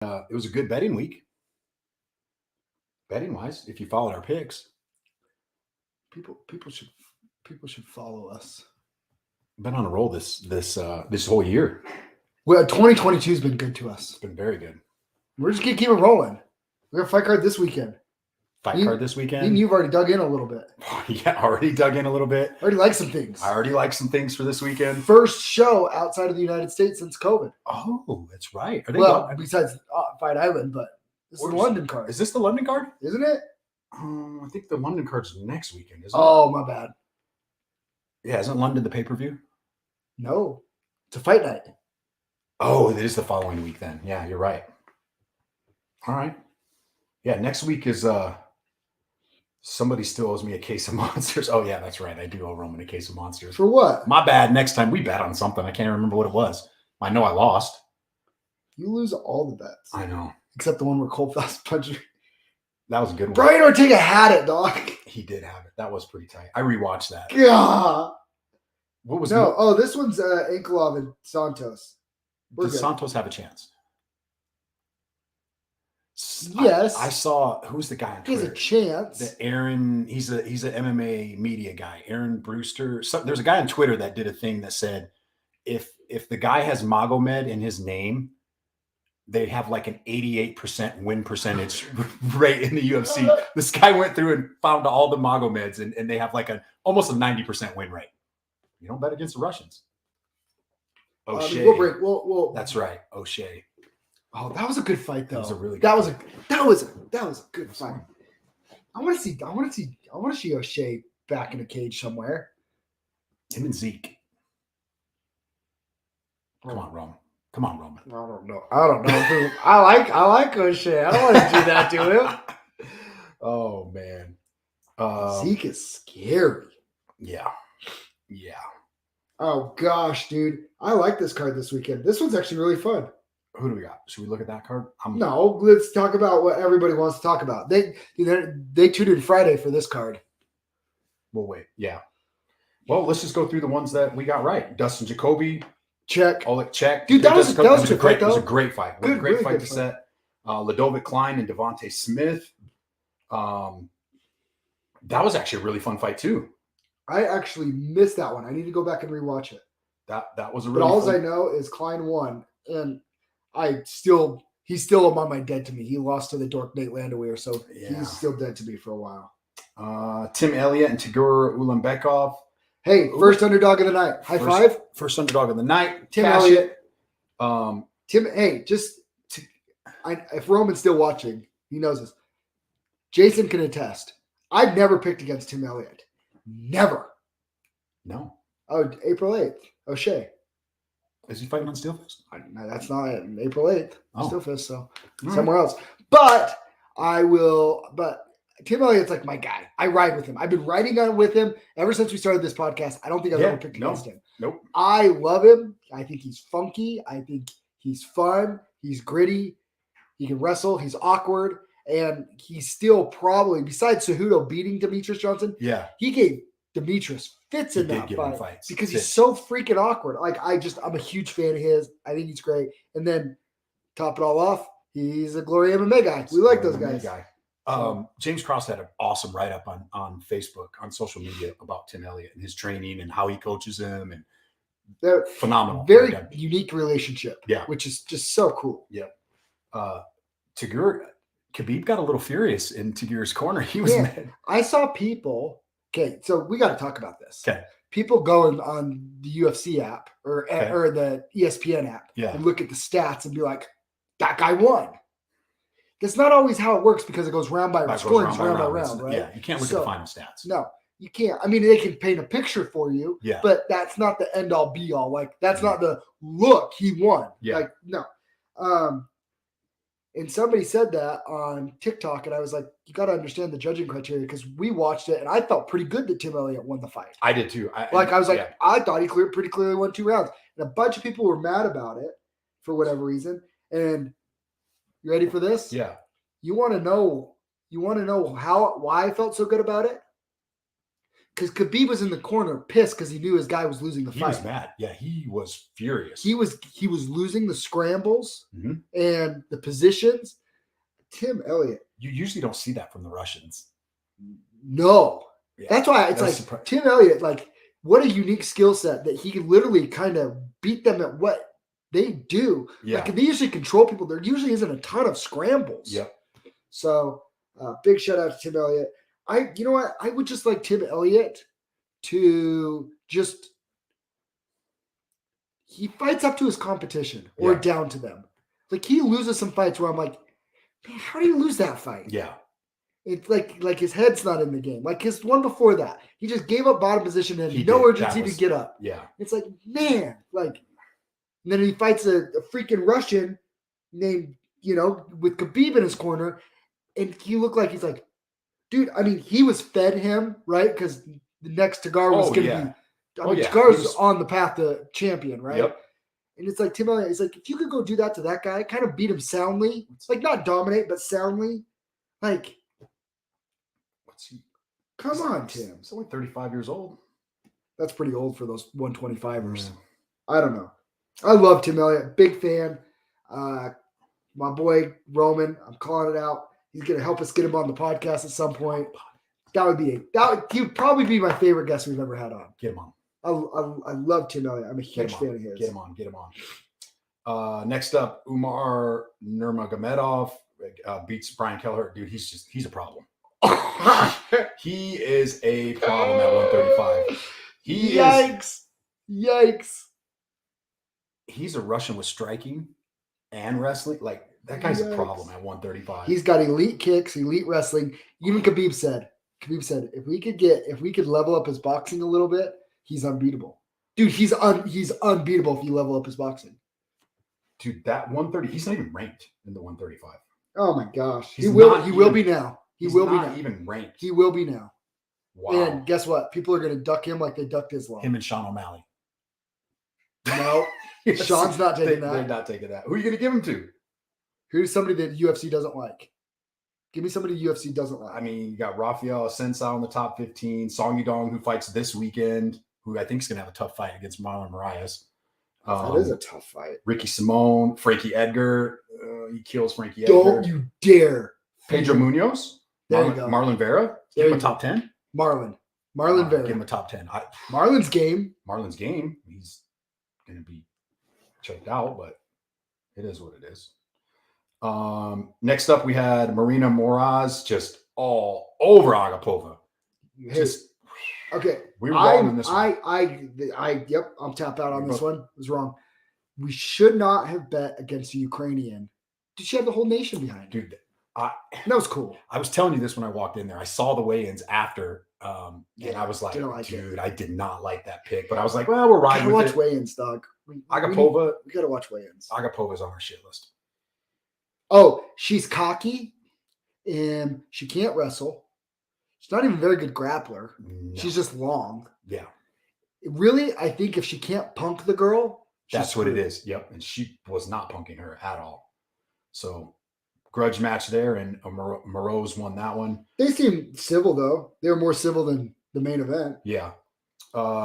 It was a good betting week. Betting wise, if you followed our picks, People should follow us. been on a roll this whole year. Well, 2022 has been good to us. It's been very good. We're just gonna keep it rolling. We got a fight card this weekend. Fight card this weekend. You've already dug in a little bit. Yeah, already dug in a little bit. Already like some things. I already like some things for this weekend. First show outside of the United States since COVID. Oh, that's right. Besides Fight Island, but this is the London card. Is this the London card? Isn't it? I think the London card's next weekend, isn't it? Oh, my bad. Yeah, isn't London the pay-per-view? No. It's a fight night. Oh, it is the following week then. Yeah, you're right. All right. Yeah, next week is somebody still owes me a case of Monsters. Oh, yeah, that's right. I do owe Roman a case of Monsters. For what? My bad. Next time we bet on something. I can't remember what it was. I know I lost. You lose all the bets. I know. Except the one where Cole Fast punched. That was a good one. Brian Ortega had it, dog. He did have it. That was pretty tight. I rewatched that. Yeah. What was this one's Anklov and Santos. Does Santos have a chance? Yes. I saw who's the guy on Twitter? He has a chance. The Aaron, he's an MMA media guy, Aaron Brewster. There's a guy on Twitter that did a thing that said if the guy has Magomed in his name, they have like an 88% win percentage rate in the UFC. This guy went through and found all the Magomeds, and they have like almost a 90% win rate. You don't bet against the Russians. O'Shea. We'll That's right, O'Shea. Oh, that was a good fight, though. That was a really. That was a good fight. I want to see O'Shea back in a cage somewhere. Him and Zeke. Come on, Roman. I don't know. I like O'Shea. I don't want to do that to him. Oh man, Zeke is scary. Yeah. Oh gosh, dude, I like this card this weekend. This one's actually really fun. Who do we got? Should we look at that card? No, let's talk about what everybody wants to talk about. They tuned in Friday for this card. We'll wait. Yeah. Well, let's just go through the ones that we got right. Dustin Jacoby. Check. Oleg, check. Dude, that was a good fight, though. It was a great fight. Good, great really fight good to fight. set. Ladovic Klein and Devontae Smith. That was actually a really fun fight too. I actually missed that one. I need to go back and rewatch it. That was a really. But all I know is Klein won, and he's still among my dead to me. He lost to the dork Nate Landwehr, so he's still dead to me for a while. Tim Elliott and Tagore Ulambekov. Hey, first underdog of the night. High five. First underdog of the night. Tim Elliott. Hey, if Roman's still watching, he knows this. Jason can attest. I've never picked against Tim Elliott. Never. No. Oh, April 8th. O'Shea. Is he fighting on Steelfist? No, that's not it. April 8th. Oh. Steelfist, so somewhere else. But Tim Elliott's like my guy. I ride with him. I've been riding on with him ever since we started this podcast. I don't think I've ever picked against him. Nope. I love him. I think he's funky. I think he's fun. He's gritty. He can wrestle. He's awkward. And he's still probably, besides Cejudo beating Demetrius Johnson, he gave Demetrius fits in that fight because he's so freaking awkward. I'm a huge fan of his. I think he's great. And then top it all off, he's a Glory MMA guy. We like those guys. James Cross had an awesome write-up on Facebook, on social media about Tim Elliott and his training and how he coaches him, and they're phenomenal. Very unique relationship, which is just so cool. Yeah. Tagore, Khabib got a little furious in Tagore's corner. He was mad. I saw people. Okay, so we got to talk about this. Okay. People going on the UFC app or the ESPN app and look at the stats and be like, that guy won. That's not always how it works because it goes round by round, round by round, right? Yeah, you can't look at the final stats. No, you can't. I mean, they can paint a picture for you, but that's not the end all be all. Like, that's not the look, he won. Yeah. Like, no. And somebody said that on TikTok, and I was like, you got to understand the judging criteria because we watched it, and I felt pretty good that Tim Elliott won the fight. I did too. I thought he pretty clearly won 2 rounds. And a bunch of people were mad about it for whatever reason. And you ready for this? Yeah. You want to know why I felt so good about it? because Khabib was in the corner pissed because he knew his guy was losing the He fight. was mad. Yeah, he was furious. He was losing the scrambles Mhm. and the positions. Tim Elliott. You usually don't see that from the Russians. No. Yeah, That's why it's like Tim Elliott, like what a unique skill set that he can literally kind of beat them at what they do. Yeah. Like they usually control people. There usually isn't a ton of scrambles. Yep. So big shout out to Tim Elliott. You know what? I would just like Tim Elliott to just he fights up to his competition or down to them. Like he loses some fights where I'm like, man, how do you lose that fight? Yeah. It's like his head's not in the game. Like his one before that, he just gave up bottom position and no urgency to get up. Yeah. It's like, man, like, and then he fights a freaking Russian named, with Khabib in his corner. And he looked like he's like, dude, I mean, he was fed him, right? Because the next Tagore was going to be, Tagore's on the path to champion, right? Yep. And it's like, Tim Elliott is like, if you could go do that to that guy, kind of beat him soundly, like not dominate, but soundly, like, come on, Tim. He's only 35 years old. That's pretty old for those 125ers. I don't know. I love Tim Elliott. Big fan. My boy, Roman, I'm calling it out. He's going to help us get him on the podcast at some point. He would probably be my favorite guest we've ever had on. Get him on. I love Tim Elliott. I'm a huge fan of his. Get him on. Next up, Umar Nurmagomedov beats Brian Kelleher. Dude, he's a problem. He is a problem at 135. Yikes. He's a Russian with striking and wrestling. Like that guy's a problem at 135. He's got elite kicks, elite wrestling. Even Khabib said, if we could level up his boxing a little bit, he's unbeatable. Dude, he's unbeatable if you level up his boxing. Dude, that 130, he's not even ranked in the 135. Oh my gosh. He will be now. He will be now. Even ranked. He will be now. Wow. And guess what? People are going to duck him like they ducked Islam. Him and Sean O'Malley. No. Yes, Sean's not taking that. They're not taking that. Who are you going to give him to? Who's somebody that UFC doesn't like? Give me somebody UFC doesn't like. I mean, you got Rafael Assunção in the top 15. Song Yudong, who fights this weekend, who I think is going to have a tough fight against Marina Moraz. That is a tough fight. Ricky Simone, Frankie Edgar. He kills Frankie Edgar. Edgar. Don't you dare. Pedro Munoz. There you go. Marlon Vera. Give him a top 10. Marlon Vera. Give him a top 10. Marlon's game. He's going to be choked out, but it is what it is. Next up, we had Marina Moraz just all over Agapova. Okay. We were wrong in this one. I'm tapped out on this one. It was wrong. We should not have bet against the Ukrainian. Did she have the whole nation behind her? Dude, that was cool. I was telling you this when I walked in there. I saw the weigh-ins after, and I was like, dude, I did not like that pick. But I was like, well, we're riding with it. Watch weigh-ins, dog. Agapova. We got to watch weigh-ins. Agapova's on our shit list. Oh, she's cocky, and she can't wrestle. She's not even a very good grappler. No. She's just long. Yeah. Really, I think if she can't punk the girl, that's what it is. Yep. And she was not punking her at all. So grudge match there, and Moreau won that one. They seem civil, though. They were more civil than the main event. Yeah.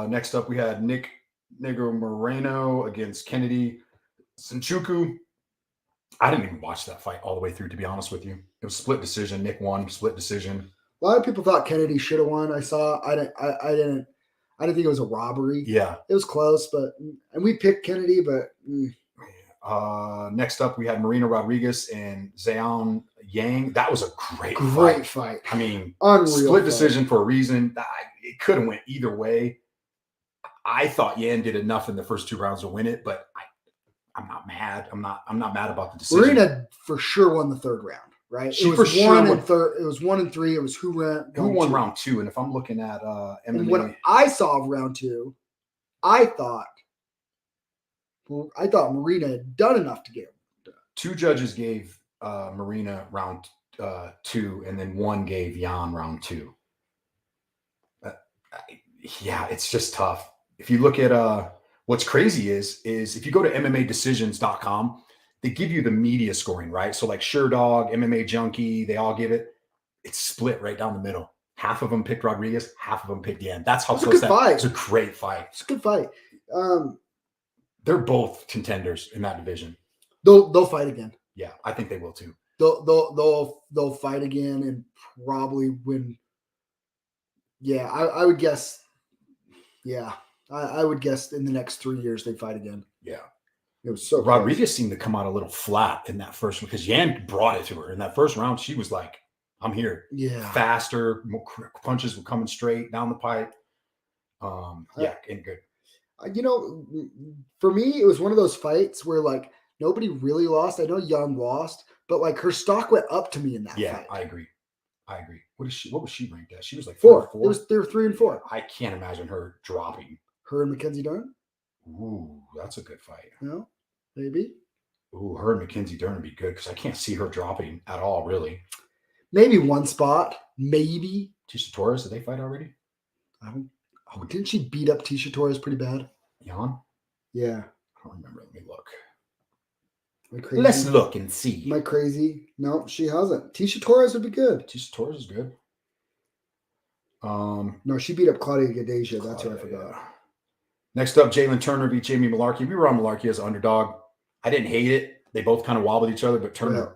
Next up, we had Negro Moreno against Kennedy Sinchuku. I didn't even watch that fight all the way through, to be honest with you. It was split decision. Nick won, split decision. A lot of people thought Kennedy should have won. I didn't think it was a robbery. Yeah. It was close, and we picked Kennedy, but next up, we had Marina Rodriguez and Zhang Yang. That was a great fight. I mean, unreal split decision for a reason. It could have went either way. I thought Yan did enough in the first 2 rounds to win it, but I'm not mad. I'm not mad about the decision. Marina for sure won the 3rd round, right? It was 1 and 3. It was 1 and 3. It was who won round 2. And if I'm looking at MMA, and when I saw round 2, I thought Marina had done enough to get him. 2 judges gave Marina round 2, and then 1 gave Yan round 2. Yeah, it's just tough. If you look at what's crazy is if you go to MMAdecisions.com, they give you the media scoring, right? So like SureDog, MMA Junkie, they all give it. It's split right down the middle. Half of them picked Rodriguez, half of them picked Yan. That's how It's a close good that. fight. It's a great fight. It's a good fight. They're both contenders in that division. They'll fight again. Yeah, I think they will too. They'll fight again and probably win. Yeah, I would guess. Yeah, I would guess in the next 3 years they fight again. Yeah. It was so Rodriguez close. seemed to come out a little flat in that first one because Yan brought it to her. In that first round, she was like, I'm here. Yeah. Faster, more punches were coming straight down the pipe. Yeah, and good. For me, it was one of those fights where like nobody really lost. I know Young lost, but like her stock went up to me in that fight. Yeah, I agree. What was she ranked at? She was like 4. 4. They were 3 and 4. I can't imagine her dropping. Her and Mackenzie Dern? Ooh, that's a good fight. No, maybe. Ooh, her and Mackenzie Dern would be good because I can't see her dropping at all, really. Maybe one spot. Maybe. Tisha Torres, did they fight already? Didn't she beat up Tisha Torres pretty bad? Jan? Yeah. I don't remember. Let me look. Am I crazy? Let's look and see. Am I crazy? No, she hasn't. Tisha Torres would be good. Tisha Torres is good. No, she beat up Claudia Gadeja. That's what I forgot. Yeah. Next up, Jalen Turner beat Jamie Malarkey. We were on Malarkey as an underdog. I didn't hate it. They both kind of wobbled each other, but Turner's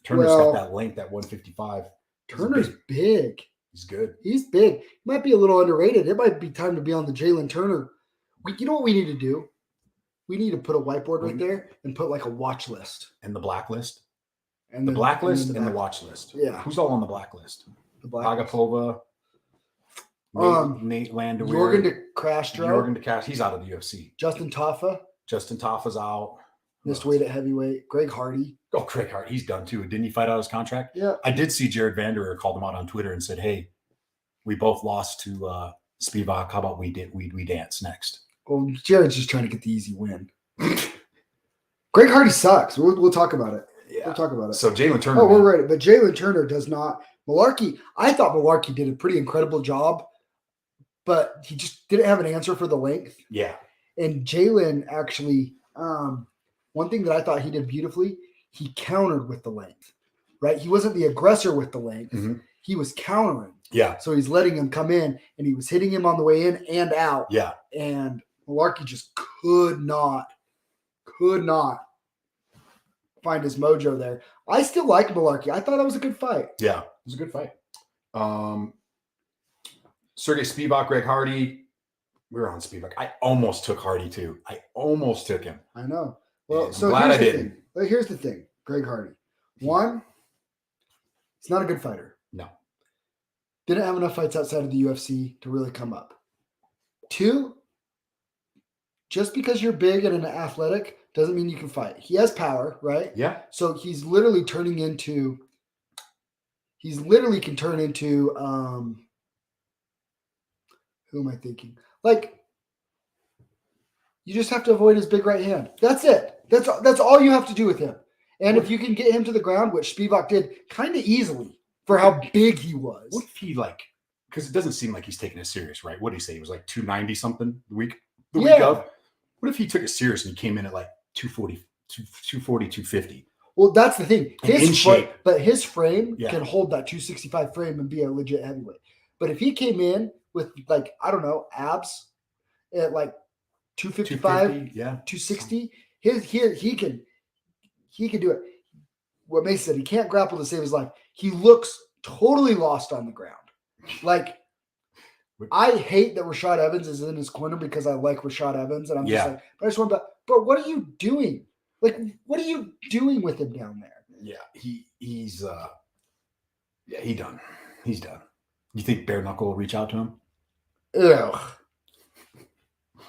got that length at 155. Turner's big. He's good. He's big. He might be a little underrated. It might be time to be on the Jalen Turner. You know what we need to do? We need to put a whiteboard right there and put like a watch list. And the blacklist. And the blacklist and the watch list. Yeah. Who's all on the blacklist? The blacklist. Agapova. Nate Landwehr. Jorgen de Castro. Jorgen de Castro. He's out of the UFC. Justin Taffa. Justin Taffa's out. Missed weight at heavyweight. Greg Hardy. Oh, Greg Hardy. He's done too. Didn't he fight out his contract? Yeah. I did see Jared Vanderer called him out on Twitter and said, hey, we both lost to Spivak. How about we dance next? Well, Jared's just trying to get the easy win. Greg Hardy sucks. We'll talk about it. Yeah. We'll talk about it. So Jalen Turner. Oh, we're right. But Jalen Turner does not. Malarkey, I thought Malarkey did a pretty incredible job, but he just didn't have an answer for the length. Yeah. And Jalen actually, one thing that I thought he did beautifully, he countered with the length, right? He wasn't the aggressor with the length. Mm-hmm. He was countering. Yeah. So he's letting him come in, and he was hitting him on the way in and out. Yeah. And Malarkey just could not find his mojo there. I still like Malarkey. I thought that was a good fight. Yeah, it was a good fight. Sergey Spivak, Greg Hardy. We were on Spivak. I almost took Hardy too. I almost took him. I know. Well, I'm so glad here's I the didn't. thing. Well, here's the thing. Greg Hardy. One, he's not a good fighter. No. Didn't have enough fights outside of the UFC to really come up. 2, just because you're big and athletic doesn't mean you can fight. He has power, right? Yeah. So he's literally can turn into who am I thinking? Like, you just have to avoid his big right hand. That's it. That's all you have to do with him. And if you can get him to the ground, which Spivak did kind of easily for how big he was. What if he because it doesn't seem like he's taking it serious, right? What did he say? He was like 290 something the week of. What if he took it serious and he came in at like 240, 250? Well, that's the thing. In shape. But his frame can hold that 265 frame and be a legit heavyweight. But if he came in with like, I don't know, abs at like 255, 260, he can do it. What Mace said, he can't grapple to save his life. He looks totally lost on the ground. Like, I hate that Rashad Evans is in his corner because I like Rashad Evans. And I'm just like, but I just want to, but what are you doing? Like, what are you doing with him down there? Yeah, he's done. He's done. You think Bare Knuckle will reach out to him? Ugh.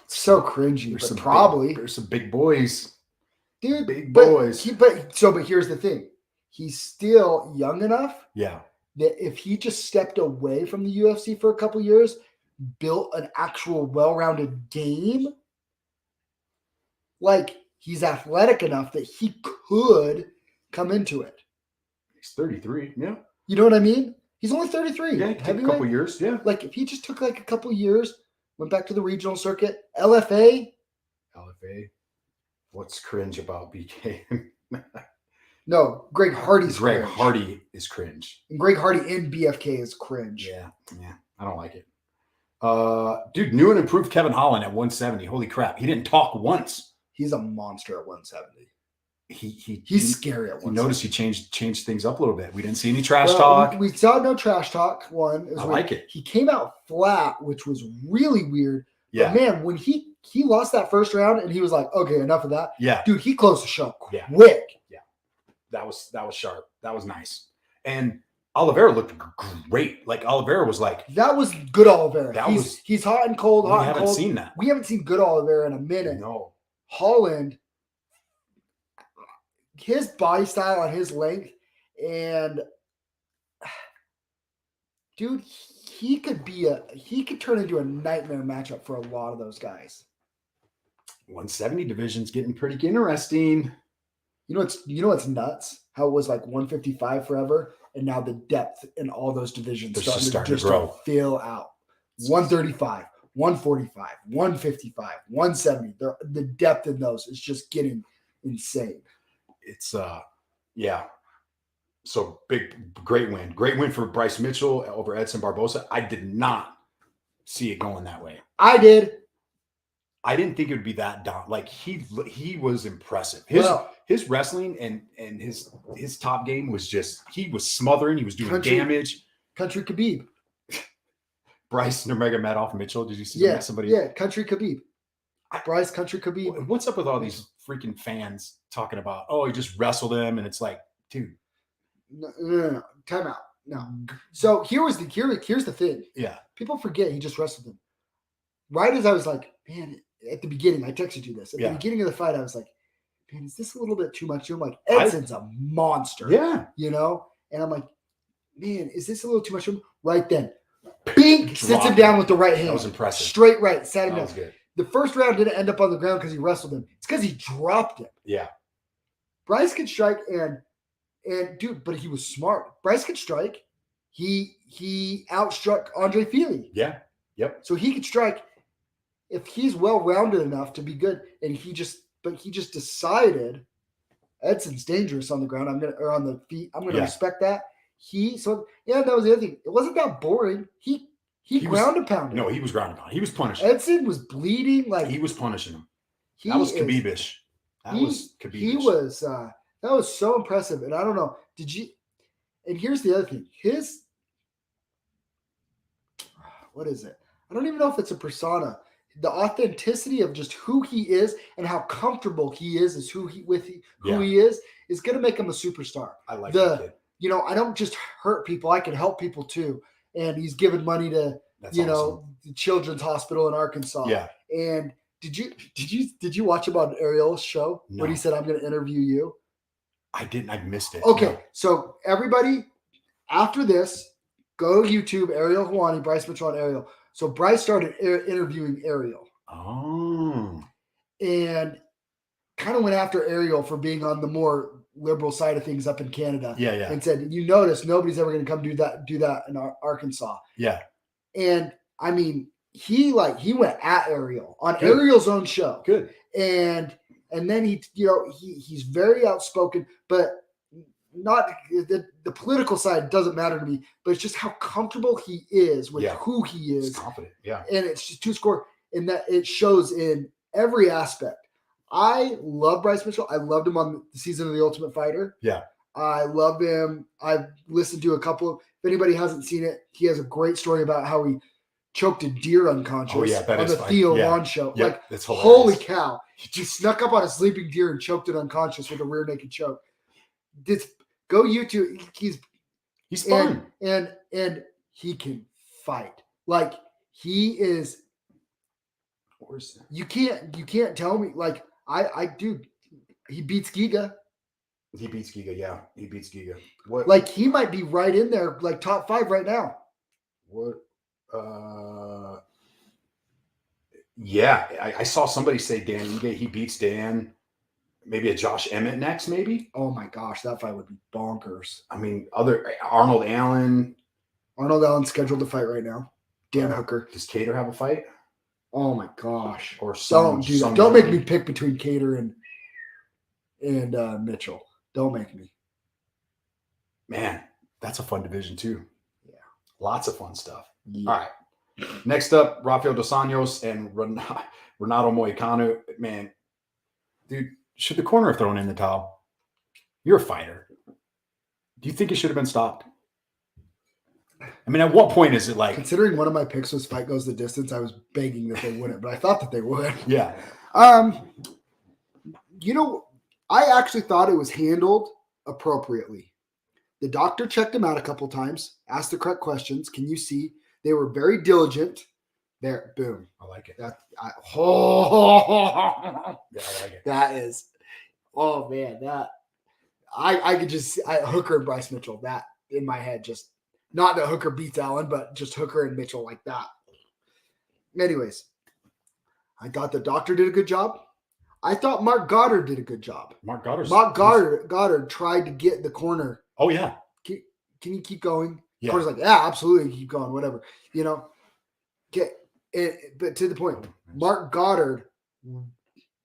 So cringy, but probably. There's some big boys. Dude, big boys. But here's the thing. He's still young enough. Yeah. That if he just stepped away from the UFC for a couple years, built an actual well-rounded game, like he's athletic enough that he could come into it. He's 33. Yeah. You know what I mean? He's only 33. Yeah, take a couple years. Yeah. Like if he just took like a couple years, went back to the regional circuit, LFA. What's cringe about BK? No, Greg Hardy's Greg cringe. Hardy is cringe. And Greg Hardy in BFK is cringe. Yeah, I don't like it. Dude, new and improved Kevin Holland at 170. Holy crap, he didn't talk once. He's a monster at 170. He's scary at 170. You notice he changed things up a little bit. We didn't see any trash talk. We saw no trash talk. One, I like it. He came out flat, which was really weird. Yeah, but man, when he lost that first round and he was like, okay, enough of that. Yeah, dude, he closed the show quick. Yeah, that was sharp. That was nice. And Oliveira looked great. Like Oliveira was like, that was good Oliveira. He's hot and cold. We haven't seen that. We haven't seen good Oliveira in a minute. No, Holland, his body style and his length, and dude, he could turn into a nightmare matchup for a lot of those guys. 170 division's getting pretty interesting. You know what's nuts? How it was like 155 forever, and now the depth in all those divisions starting to grow. Fill out. 135, 145, 155, 170. The depth in those is just getting insane. It's yeah. So great win for Bryce Mitchell over Edson Barboza. I did not see it going that way. I did. I didn't think it would be that dumb. Like he was impressive. His wrestling and his top game was just, he was smothering. He was doing damage. Country Khabib. Bryce Nurmagomedov Mitchell. Did you see somebody? Yeah, Country Khabib. Bryce Country Khabib. What's up with all these freaking fans talking about, oh, he just wrestled him, and it's like, dude. No. Time out. No. So here's the thing. Yeah. People forget he just wrestled him. Right as I was like, man, at the beginning, I texted you this. At the beginning of the fight, I was like, man, is this a little bit too much? I'm like, Edson's a monster. Yeah. You know? And I'm like, man, is this a little too much? Right then, bink, sits him down with the right hand. That was impressive. Straight right, sat him down. That was good. The first round didn't end up on the ground because he wrestled him. It's because he dropped him. Yeah. Bryce could strike and dude, but he was smart. Bryce could strike. He outstruck Andre Fili. Yeah. Yep. So he could strike if he's well-rounded enough to be good. And he just decided Edson's dangerous on the ground. Or on the feet. I'm gonna respect that. That was the other thing. It wasn't that boring. He ground and pounded. No, he was ground and pounded. He was punishing. Edson was bleeding like he was punishing him. That was Khabib-ish. That was so impressive. And I don't know, and here's the other thing. What is it? I don't even know if it's a persona. The authenticity of just who he is and how comfortable he is who he is going to make him a superstar. I like that kid. You know, I don't just hurt people. I can help people too. And he's giving money to, the Children's Hospital in Arkansas. Yeah. And did you watch him on Ariel's show when he said, I'm going to interview you? I didn't. I missed it. Okay. No. So everybody, after this, go to YouTube, Ariel Helwani, Bryce Mitchell on Ariel. So Bryce started interviewing Ariel. Oh. And kind of went after Ariel for being on the more liberal side of things up in Canada. Yeah, yeah. And said, you notice nobody's ever going to come do that in Arkansas. Yeah. And I mean, he went at Ariel on Ariel's own show. Good. And then he's very outspoken, but not the political side doesn't matter to me, but it's just how comfortable he is with who he is. He's confident. Yeah. And it's just two score, and that it shows in every aspect. I love Bryce Mitchell. I loved him on the season of The Ultimate Fighter. Yeah. I love him. I've listened to a couple of, if anybody hasn't seen it, he has a great story about how he choked a deer unconscious on the Theo Vaughn show. Yeah, like, that's hilarious. Holy cow. He snuck up on a sleeping deer and choked it unconscious with a rear naked choke. Go YouTube. He's fun. And he can fight. Like, he is. You can't tell me, like, I do. He beats Giga. He beats Giga, yeah. He beats Giga. What? Like, he might be right in there, like top 5 right now. What? Yeah, I saw somebody say Dan Ige. He beats Dan. Maybe a Josh Emmett next, maybe. Oh my gosh, that fight would be bonkers. I mean, Arnold Allen. Arnold Allen's scheduled to fight right now. Dan Hooker. Does Cater have a fight? Oh my gosh. Or don't make me pick between Cater and Mitchell. Don't make me. Man, that's a fun division too. Yeah. Lots of fun stuff. Yeah. All right. Next up, Rafael Dos Anjos and Renato Moicano. Man, dude, should the corner have thrown in the towel? You're a fighter. Do you think it should have been stopped? I mean, at what point is it like? Considering one of my picks was fight goes the distance, I was begging that they wouldn't, but I thought that they would. Yeah. You know, I actually thought it was handled appropriately. The doctor checked him out a couple times, asked the correct questions. Can you see? They were very diligent. There, boom. I like it. Yeah, I like it. That is, oh man, that I could just Hooker and Bryce Mitchell, that in my head, just not that Hooker beats Allen, but just Hooker and Mitchell like that. Anyways, I thought the doctor did a good job. I thought Mark Goddard did a good job. Mark Goddard tried to get the corner. Oh yeah. Can you keep going? Yeah. Corner's like, yeah, absolutely, keep going, whatever. You know, but to the point, Mark Goddard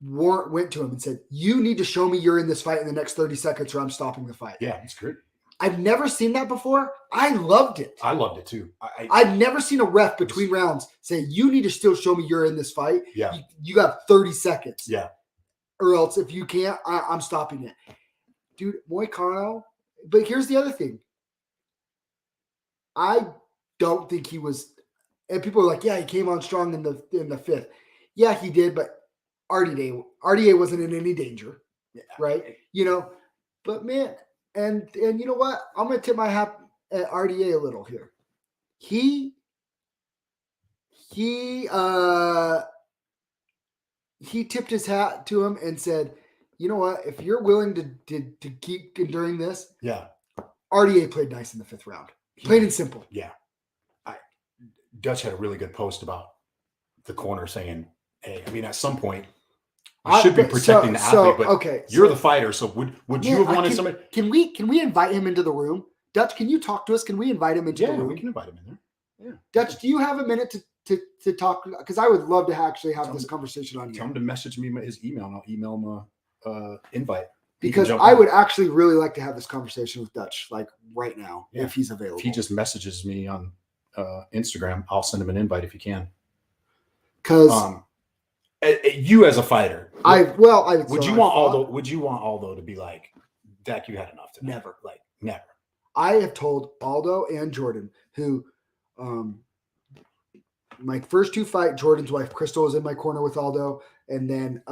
went to him and said, "You need to show me you're in this fight in the next 30 seconds, or I'm stopping the fight." Yeah, it's good. I've never seen that before. I loved it. I loved it too. I've never seen a ref between rounds say, "You need to still show me you're in this fight." Yeah. You got 30 seconds. Yeah. Or else if you can't, I'm stopping it. Dude, Moicano. But here's the other thing. I don't think he was, and people are like, yeah, he came on strong in the fifth. Yeah, he did, but RDA wasn't in any danger. Yeah. Right? You know, but man, and you know what? I'm gonna tip my hat at RDA a little here. He tipped his hat to him and said, "You know what? If you're willing to keep enduring this, yeah, RDA played nice in the fifth round, plain and simple." Yeah, Dutch had a really good post about the corner saying, "Hey, I mean, at some point, you should be protecting the athlete, but you're the fighter. So would you have wanted somebody? Can we invite him into the room? Dutch, can you talk to us? Can we invite him into the room? Yeah, we can invite him in there. Yeah, Dutch, do you have a minute to talk? Because I would love to actually have this conversation on here. Tell him to message me his email, and I'll email him a invite. Because I would actually really like to have this conversation with Dutch, like right now, if he's available. If he just messages me on Instagram, I'll send him an invite if you can. Because you as a fighter, would you want Aldo to be like, Dak, you had enough tonight? Never. Like never. I have told Aldo and Jordan, who my first two fight, Jordan's wife Crystal was in my corner with Aldo, and then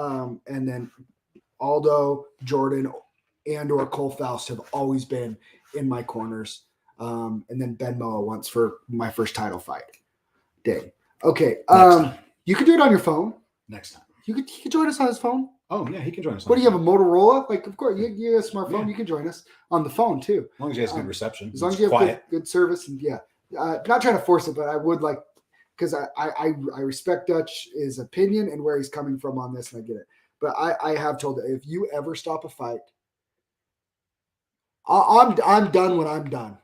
Aldo, Jordan, and or Cole Faust have always been in my corners. And then Ben Moa once for my first title fight. Dang. Okay. You can do it on your phone. Next time. He could join us on his phone. Oh yeah, he can join us. What do you have, a Motorola? Like, of course, you have a smartphone. Yeah. You can join us on the phone too. As long as he has good reception. As long as you have good service, and not trying to force it, but I would like, because I respect Dutch's opinion and where he's coming from on this, and I get it. But I have told that if you ever stop a fight, I'm done when I'm done.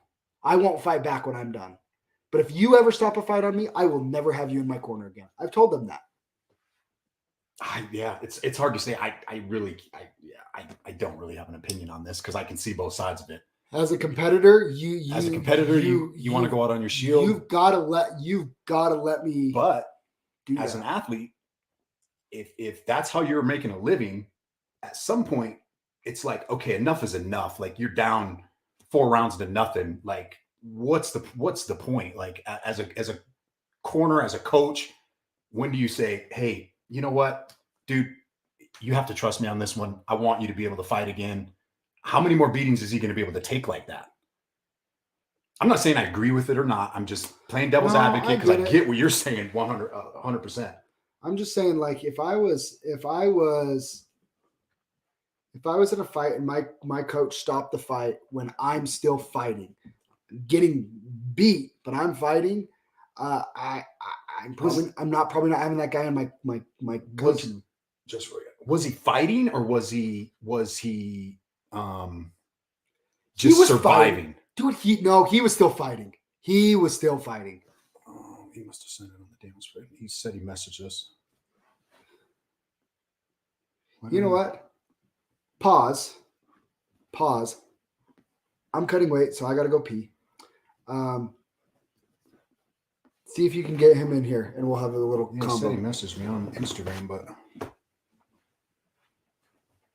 I won't fight back when I'm done. But if you ever stop a fight on me, I will never have you in my corner again. I've told them that. It's hard to say. I don't really have an opinion on this because I can see both sides of it. As a competitor, you want to go out on your shield. You've got to let me. But as an athlete, if that's how you're making a living, at some point it's like, okay, enough is enough. Like you're down 4 rounds to nothing. Like what's the point? Like as a corner, as a coach, when do you say, hey, you know what, dude, you have to trust me on this one. I want you to be able to fight again. How many more beatings is he going to be able to take like that? I'm not saying I agree with it or not. I'm just playing devil's advocate because I get what you're saying 100%. I'm just saying, like, if I was in a fight and my coach stopped the fight when I'm still fighting, getting beat, but I'm fighting, I'm probably not having that guy in my coaching. Was he fighting or was he just surviving? Fighting. Dude, he was still fighting. He was still fighting. Oh, he must have sent it on the damn spread. He said he messaged us. You know what? Pause. I'm cutting weight, so I got to go pee. See if you can get him in here, and we'll have a little He combo. said he messaged me on Instagram, but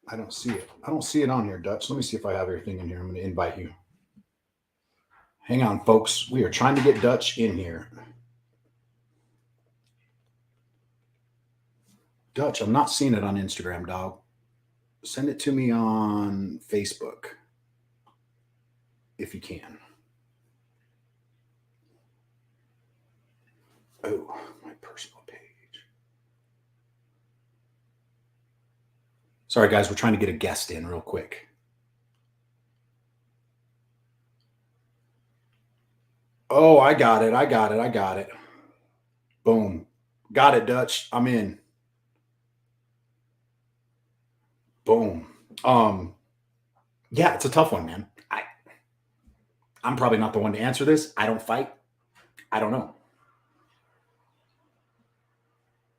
I don't see it. I don't see it on here, Dutch. Let me see if I have everything in here. I'm going to invite you. Hang on, folks. We are trying to get Dutch in here. Dutch, I'm not seeing it on Instagram, dog. Send it to me on Facebook if you can. Oh, my personal page. Sorry, guys. We're trying to get a guest in real quick. Oh, I got it. Boom. Got it, Dutch. I'm in. Boom. Yeah, it's a tough one, man. I'm probably not the one to answer this. I don't fight. I don't know.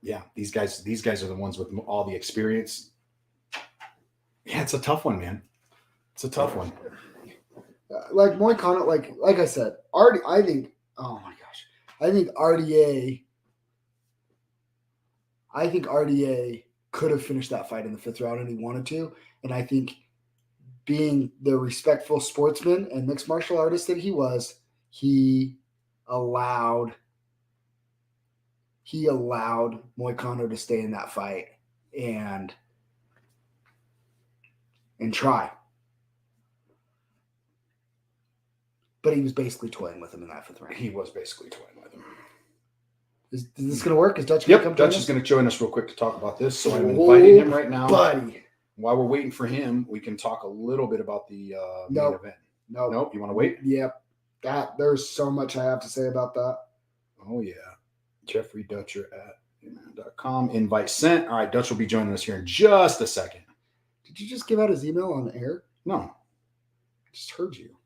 Yeah, these guys are the ones with all the experience. Yeah, it's a tough one, man. It's a tough one. Like Moicano, like I said, I think RDA could have finished that fight in the 5th round and he wanted to. And I think being the respectful sportsman and mixed martial artist that he was, he allowed Moicano to stay in that fight and try. But he was basically toying with him in that 5th round. He was basically toying with him. Is this going to work? Is Dutch going to come? Dutch is going to join us real quick to talk about this. So I'm inviting him right now. Buddy. While we're waiting for him, we can talk a little bit about the main event. Nope. You want to wait? Yep. There's so much I have to say about that. Oh, yeah. Jeffrey Dutcher at .com. Invite sent. All right, Dutch will be joining us here in just a second. Did you just give out his email on the air? No. I just heard you.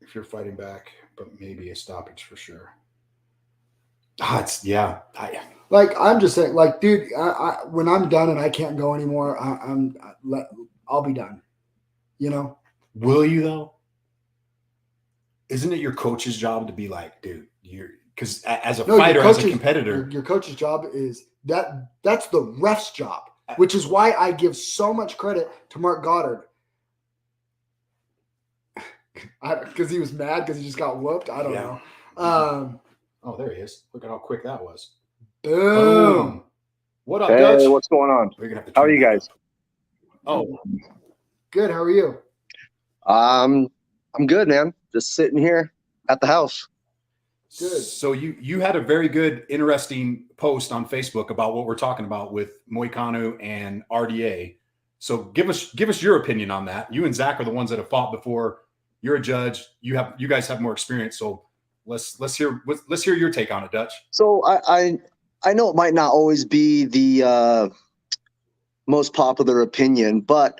If you're fighting back, but maybe a stoppage for sure. I'm just saying, dude, when I'm done and I can't go anymore, I'll be done. You know? Will you though? Isn't it your coach's job to be like, dude, because as a fighter, as a competitor, your coach's job is that's the ref's job, which is why I give so much credit to Mark Goddard. Because he was mad because he just got whooped. I don't know. Oh, there he is. Look at how quick that was. Boom. What up, hey, Dutch? What's going on? We're gonna have to How are you guys? Oh. Good. How are you? I'm good, man. Just sitting here at the house. Good. So you had a very good, interesting post on Facebook about what we're talking about with Moicano and RDA. So give us your opinion on that. You and Zack are the ones that have fought before. You're a judge. You guys have more experience. So let's hear your take on it, Dutch. So I know it might not always be the most popular opinion, but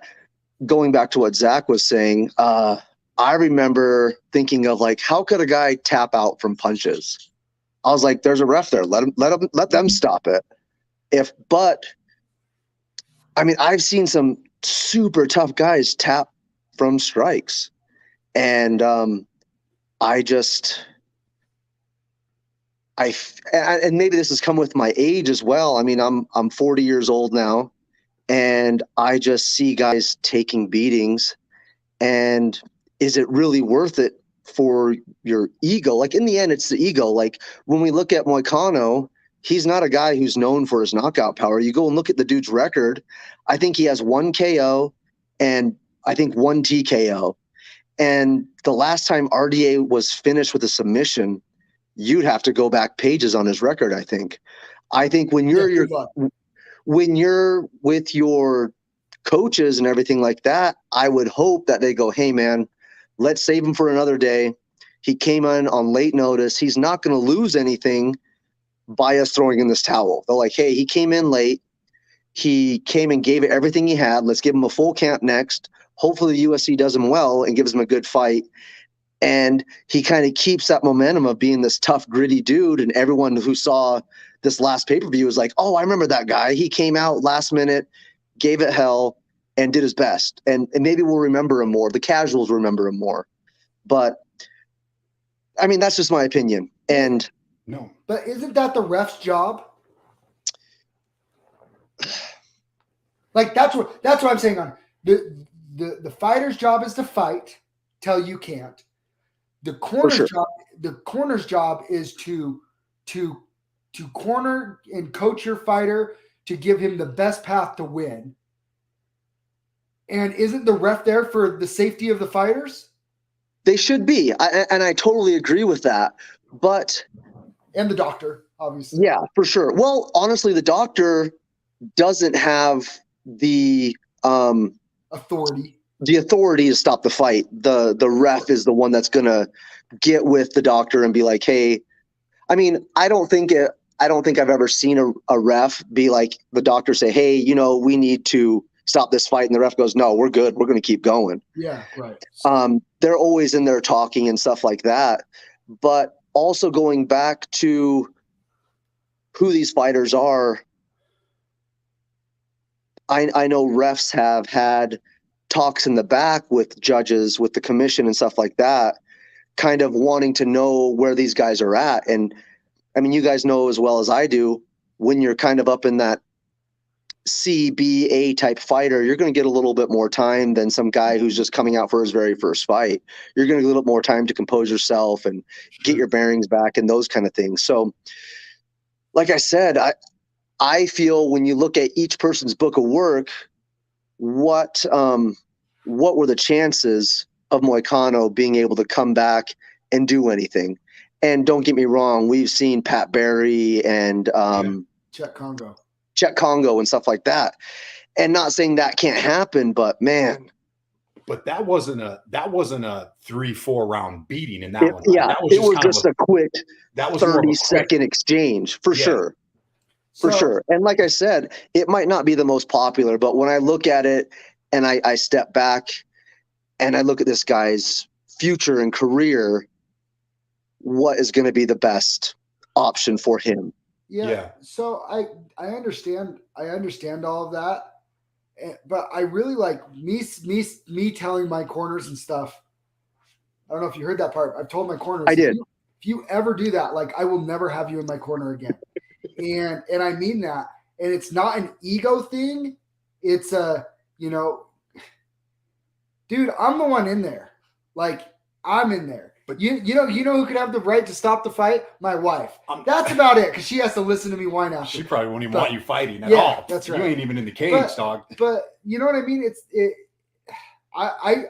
going back to what Zack was saying, I remember thinking of like, how could a guy tap out from punches? I was like, there's a ref there. Let them stop it. I've seen some super tough guys tap from strikes. And and maybe this has come with my age as well. I mean, I'm 40 years old now, and I just see guys taking beatings. And is it really worth it for your ego? Like in the end, it's the ego. Like when we look at Moicano, he's not a guy who's known for his knockout power. You go and look at the dude's record. I think he has 1 KO and I think 1 TKO. And the last time RDA was finished with a submission, you'd have to go back pages on his record. I think when you're with your coaches and everything like that, I would hope that they go, hey man, let's save him for another day. He came in on late notice. He's not going to lose anything by us throwing in this towel. They're like, hey, he came in late. He came and gave it everything he had. Let's give him a full camp next. Hopefully the UFC does him well and gives him a good fight. And he kind of keeps that momentum of being this tough, gritty dude. And everyone who saw this last pay-per-view was like, oh, I remember that guy. He came out last minute, gave it hell, and did his best. And maybe we'll remember him more. The casuals remember him more. But I mean, that's just my opinion. And no, but isn't that the ref's job? Like that's what I'm saying. On the fighter's job is to fight till you can't. The corner's job is to corner and coach your fighter to give him the best path to win. And isn't the ref there for the safety of the fighters? They should be. I totally agree with that. But and the doctor, obviously. Yeah, for sure. Well, honestly, the doctor doesn't have the authority to stop the fight. The ref is the one that's gonna get with the doctor and be like, hey, I mean, I don't think I've ever seen a ref be like the doctor say, hey, you know, we need to stop this fight, and the ref goes, no, we're good, we're gonna keep going. Yeah, right. They're always in there talking and stuff like that. But also going back to who these fighters are, I know refs have had talks in the back with judges, with the commission and stuff like that, kind of wanting to know where these guys are at. And I mean, you guys know as well as I do, when you're kind of up in that C, B, A type fighter, you're going to get a little bit more time than some guy who's just coming out for his very first fight. You're going to get a little more time to compose yourself and get your bearings back and those kind of things. So, like I said, I feel when you look at each person's book of work, what were the chances of Moicano being able to come back and do anything? And don't get me wrong, we've seen Pat Barry and Czech Congo and stuff like that. And not saying that can't happen, but man. But that wasn't a 3-4 round beating in that one. Yeah, that it was just a quick 30-second exchange for sure. For sure. And like I said, it might not be the most popular, but when I look at it and I step back and I look at this guy's future and career, what is going to be the best option for him? Yeah. So I understand all of that, but I really like me telling my corners and stuff. I don't know if you heard that part. I've told my corners. I did. If you ever do that, like I will never have you in my corner again. And I mean that. And it's not an ego thing. It's dude, I'm the one in there. Like I'm in there. But you know who could have the right to stop the fight? My wife. That's about it, because she has to listen to me whine after. She probably won't even want you fighting at all. That's right. You ain't even in the cage, dog. But you know what I mean? I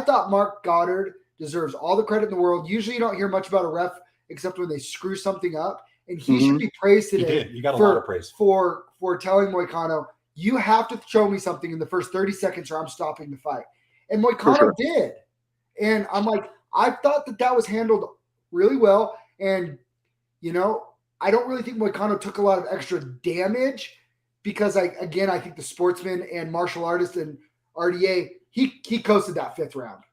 thought Mark Goddard deserves all the credit in the world. Usually you don't hear much about a ref except when they screw something up. And he should be praised today. He got a lot of praise for telling Moicano, you have to show me something in the first 30 seconds or I'm stopping the fight. And Moicano did. And I'm like, I thought that was handled really well. And, I don't really think Moicano took a lot of extra damage because I think the sportsman and martial artist and RDA, he coasted that 5th round.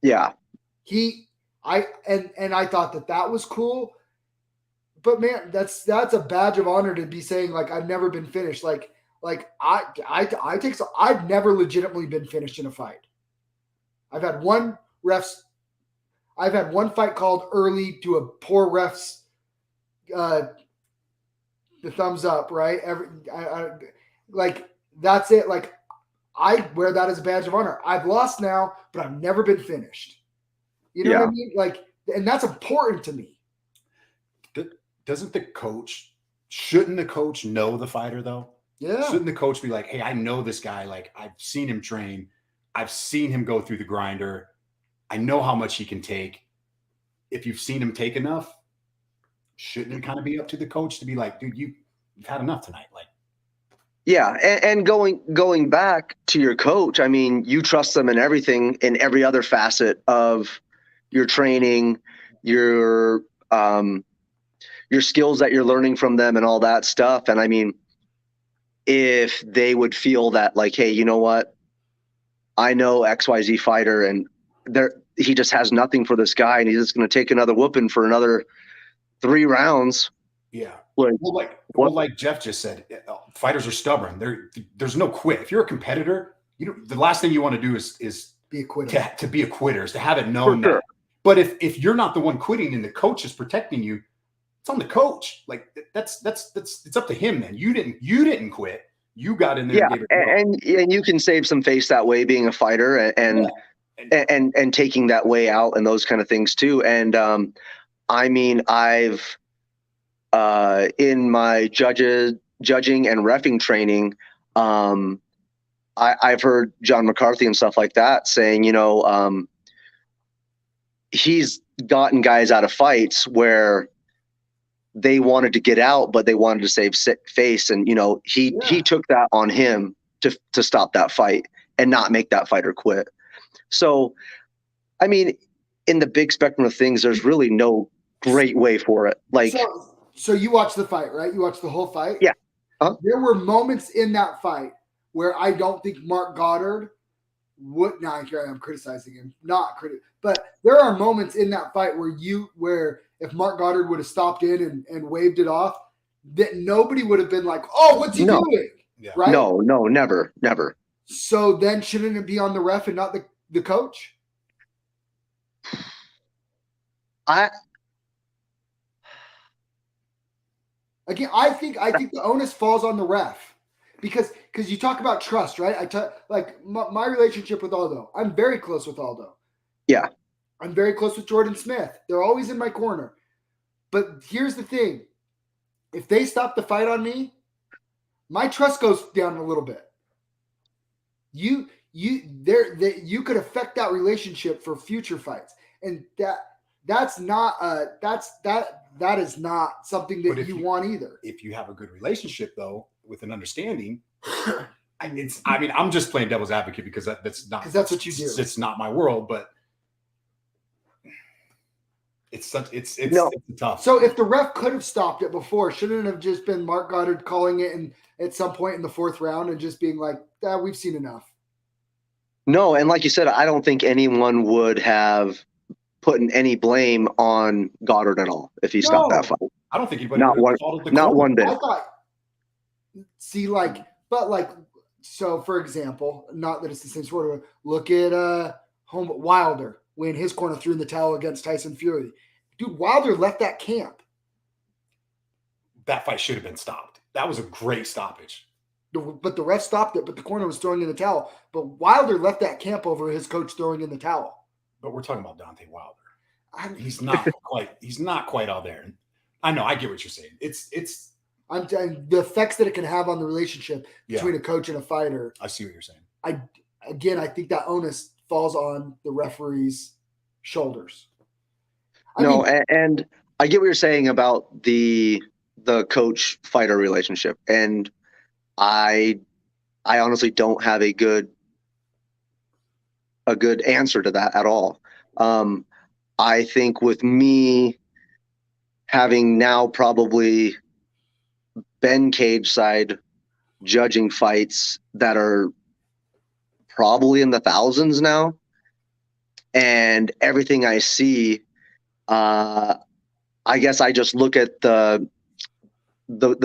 Yeah. I thought that was cool. But man, that's a badge of honor to be saying, like, I've never been finished. I've never legitimately been finished in a fight. I've had one fight called early to a poor ref's the thumbs up, right? That's it. Like, I wear that as a badge of honor. I've lost now, but I've never been finished. You know what I mean? Like, and that's important to me. Shouldn't the coach know the fighter though? Yeah. Shouldn't the coach be like, hey, I know this guy. Like, I've seen him train. I've seen him go through the grinder. I know how much he can take. If you've seen him take enough, shouldn't it kind of be up to the coach to be like, dude, you've had enough tonight? Like, yeah. And going back to your coach, I mean, you trust them in everything, in every other facet of your training, your skills that you're learning from them and all that stuff. And I mean, if they would feel that like, hey, you know what? I know XYZ fighter and he just has nothing for this guy and he's just going to take another whooping for another 3 rounds. Yeah. Like, Well, like Jeff just said, fighters are stubborn. There's no quit. If you're a competitor, the last thing you want to do is Be a quitter. to be a quitter, is to have it for known sure. that. But if you're not the one quitting and the coach is protecting you, it's on the coach. Like that's it's up to him. Then you didn't quit. You got in there and gave it a go. And you can save some face that way, being a fighter and taking that way out and those kind of things too. And I mean, I've in my judging and reffing training, I've heard John McCarthy and stuff like that saying, he's gotten guys out of fights where they wanted to get out, but they wanted to save face. And, he took that on him to stop that fight and not make that fighter quit. So, I mean, in the big spectrum of things, there's really no great way for it. Like, so you watched the fight, right? You watched the whole fight? Yeah. Huh? There were moments in that fight where I don't think Mark Goddard would. Now here I am criticizing him, but there are moments in that fight where if Mark Goddard would have stopped in and waved it off, that nobody would have been like, "Oh, what's he doing?" Yeah. Right? No, never. So then, shouldn't it be on the ref and not the coach? Again, I think the onus falls on the ref because you talk about trust, right? Like my relationship with Aldo. I'm very close with Aldo. Yeah. I'm very close with Jordan Smith. They're always in my corner. But here's the thing. If they stop the fight on me, my trust goes down a little bit. You could affect that relationship for future fights. And that is not something that you want either. If you have a good relationship, though, with an understanding, I'm just playing devil's advocate because that's what you do. It's not my world, but it's tough. So if the ref could have stopped it before, shouldn't it have just been Mark Goddard calling it at some point in the fourth round and just being like, we've seen enough? No, and like you said, I don't think anyone would have put any blame on Goddard at all if he stopped that fight. I don't think anybody not one bit. I thought, so for example, not that it's the same sport, look at Wilder when his corner threw in the towel against Tyson Fury. Dude, Wilder left that camp. That fight should have been stopped. That was a great stoppage. But the ref stopped it, but the corner was throwing in the towel. But Wilder left that camp over his coach throwing in the towel. But we're talking about Deontay Wilder. He's not quite all there. I know, I get what you're saying. It's I'm telling the effects that it can have on the relationship between a coach and a fighter. I see what you're saying. I think that onus falls on the referee's shoulders. And I get what you're saying about the coach fighter relationship, and I honestly don't have a good answer to that at all. I think with me having now probably been cage side judging fights that are probably in the thousands now, and everything I see, I guess I just look at the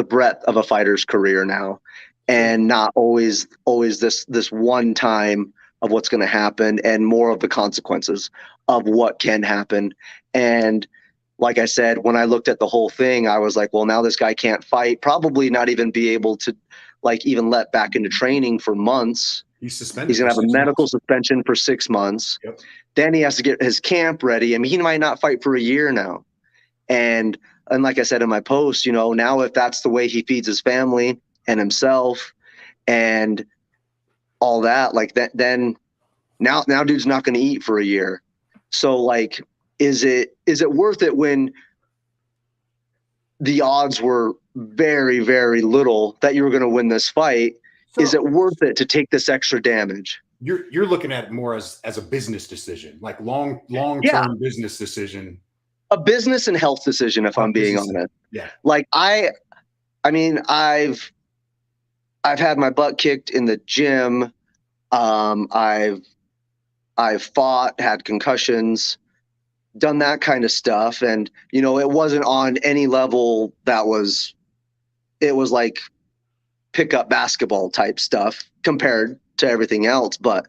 breadth of a fighter's career now, and not always this one time of what's going to happen, and more of the consequences of what can happen. And like I said, when I looked at the whole thing, I was like, well, now this guy can't fight, probably not even be able to even let back into training for months. He's suspended. He's going to have a medical suspension for 6 months. Yep. Then he has to get his camp ready. I mean, he might not fight for a year now. And like I said in my post, now if that's the way he feeds his family and himself and all that, like that, then now dude's not going to eat for a year. So is it worth it when the odds were very, very little that you were going to win this fight? So, is it worth it to take this extra damage? You're looking at it more as a business decision, like long-term business decision. A business and health decision, if I'm being honest. Yeah. Like I mean, I've had my butt kicked in the gym. I've fought, had concussions. done that kind of stuff. And, you know, it wasn't on any level it was like pickup basketball type stuff compared to everything else. But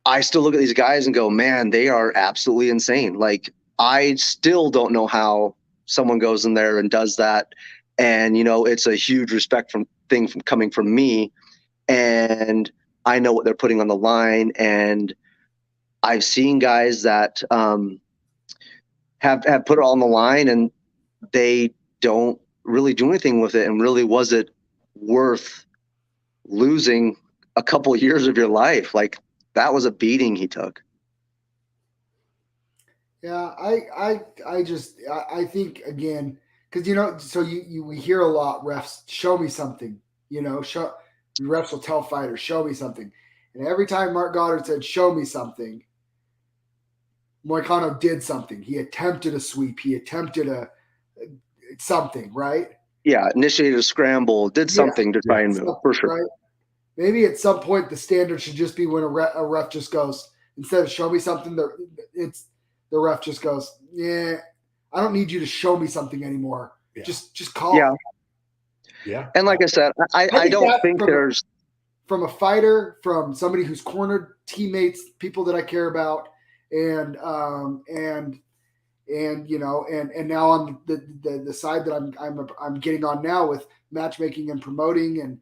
I still look at these guys and go, man, they are absolutely insane. Like, I still don't know how someone goes in there and does that. And, you know, it's a huge respect thing from coming from me. And I know what they're putting on the line. And I've seen guys that have put it on the line and they don't really do anything with it. And really, was it worth losing a couple of years of your life? Like, that was a beating he took. Yeah, I think again, because, you know, so we hear a lot, refs, show me something, you know, refs will tell fighters, show me something. And every time Mark Goddard said, show me something, Moicano did something. He attempted a sweep. He attempted something, right? Yeah, initiated a scramble, did something to try and move, for sure. Right? Maybe at some point the standard should just be when a ref just goes, instead of show me something, the ref just goes, yeah, I don't need you to show me something anymore. Yeah. Just call. Yeah. Yeah. And like I said, I don't think there's from a fighter, from somebody who's cornered teammates, people that I care about, and you know, and now on the side that I'm getting on now with matchmaking and promoting, and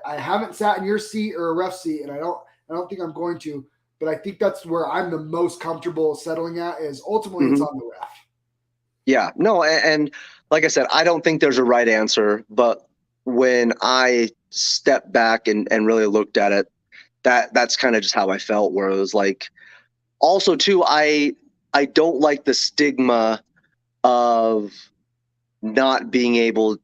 I haven't sat in your seat or a ref seat, and I don't think I'm going to, but I think that's where I'm the most comfortable settling at, is ultimately it's on the ref. Yeah, no, and like I said, I don't think there's a right answer, but when I stepped back and really looked at it, that's kind of just how I felt, where it was like, also too, I don't like the stigma of not being able,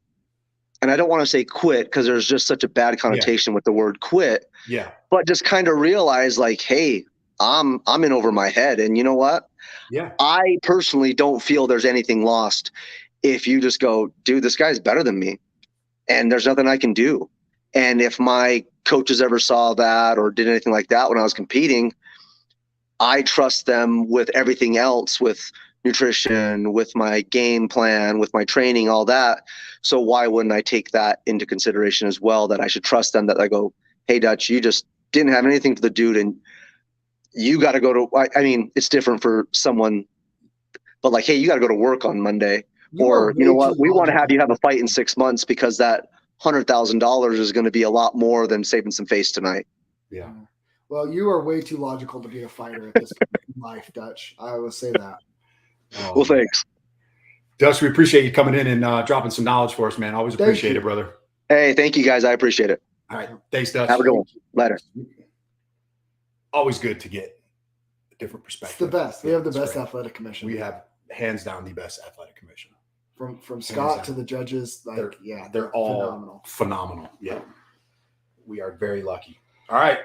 and I don't want to say quit because there's just such a bad connotation with the word quit. Yeah. But just kind of realize, like, hey, I'm in over my head. And you know what? Yeah. I personally don't feel there's anything lost if you just go, dude, this guy's better than me, and there's nothing I can do. And if my coaches ever saw that or did anything like that when I was competing, I trust them with everything else, with nutrition, with my game plan, with my training, all that. So why wouldn't I take that into consideration as well, that I should trust them, that I go, hey, Dutch, you just didn't have anything for the dude, and you got to go to, I mean, it's different for someone, but like, hey, you got to go to work on Monday. Or, you know what, we want to have you have a fight in 6 months because that $100,000 is going to be a lot more than saving some face tonight. Yeah. Well, you are way too logical to be a fighter at this point in life, Dutch. I will say that. Oh, well, thanks. Dutch, we appreciate you coming in and dropping some knowledge for us, man. Always appreciate it, brother. Hey, thank you, guys. I appreciate it. All right. Thanks, Dutch. Have a good one. Later. Always good to get a different perspective. It's the best. We have the best athletic commission. We have, hands down, the best athletic commission. From Scott to the judges, they're all phenomenal. Yeah. We are very lucky. All right.